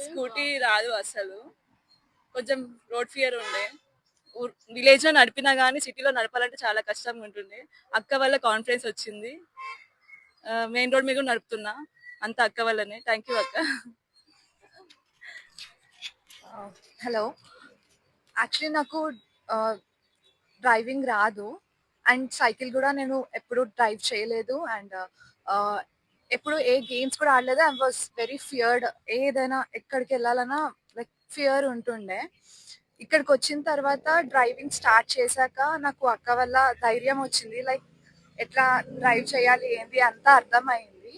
Scooty రాదు అసలు. కొంచెం రోడ్ ఫియర్ ఉండే. విలేజ్ లో నడిపినా గానీ సిటీలో నడపాలంటే చాలా కష్టంగా ఉంటుంది. అక్క వల్ల కాన్ఫిడెన్స్ వచ్చింది. మెయిన్ రోడ్ మీద కూడా నడుపుతున్నా. అంత అక్క వల్లనే. థ్యాంక్ యూ అక్క. హలో, యాక్చువల్లీ నాకు డ్రైవింగ్ రాదు అండ్ సైకిల్ కూడా నేను ఎప్పుడు డ్రైవ్ చేయలేదు అండ్ ఎప్పుడు ఏ గేమ్స్ కూడా ఆడలేదు. I was very feared. ఏదైనా ఎక్కడికి వెళ్ళాలన్నా లైక్ ఫియర్ ఉంటుండే. ఇక్కడికి వచ్చిన తర్వాత డ్రైవింగ్ స్టార్ట్ చేశాక నాకు అక్క వల్ల ధైర్యం వచ్చింది. లైక్ ఎట్లా డ్రైవ్ చేయాలి ఏంటి అంతా అర్థమైంది.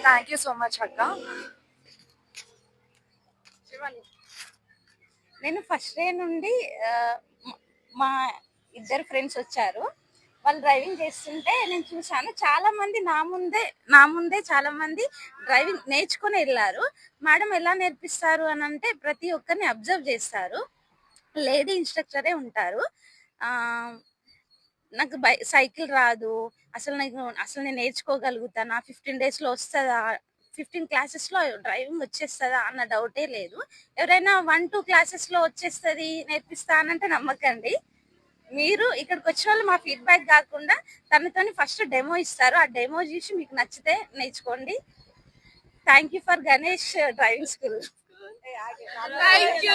థ్యాంక్ యూ సో మచ్ అక్క. నేను ఫస్ట్ డే నుండి మా ఇద్దరు ఫ్రెండ్స్ వచ్చారు. వాళ్ళు డ్రైవింగ్ చేస్తుంటే నేను చూసాను. చాలా మంది నా ముందే చాలా మంది డ్రైవింగ్ నేర్చుకుని వెళ్ళారు. మేడం ఎలా నేర్పిస్తారు అని అంటే ప్రతి ఒక్కరిని అబ్జర్వ్ చేస్తారు. లేడీ ఇన్స్ట్రక్టరే ఉంటారు. నాకు సైకిల్ రాదు, అసలు నేను నేర్చుకోగలుగుతానా, 15 డేస్లో వస్తుందా, 15 క్లాసెస్లో డ్రైవింగ్ వచ్చేస్తుందా అన్న డౌటే లేదు. ఎవరైనా 1-2 క్లాసెస్లో వచ్చేస్తుంది నేర్పిస్తా అనంటే నమ్మకండి. మీరు ఇక్కడికి వచ్చిన వాళ్ళు మా ఫీడ్బ్యాక్ కాకుండా తనతోని ఫస్ట్ డెమో ఇస్తారు. ఆ డెమో చూసి మీకు నచ్చితే నేర్చుకోండి. Thank you for Ganesh driving school. Thank you.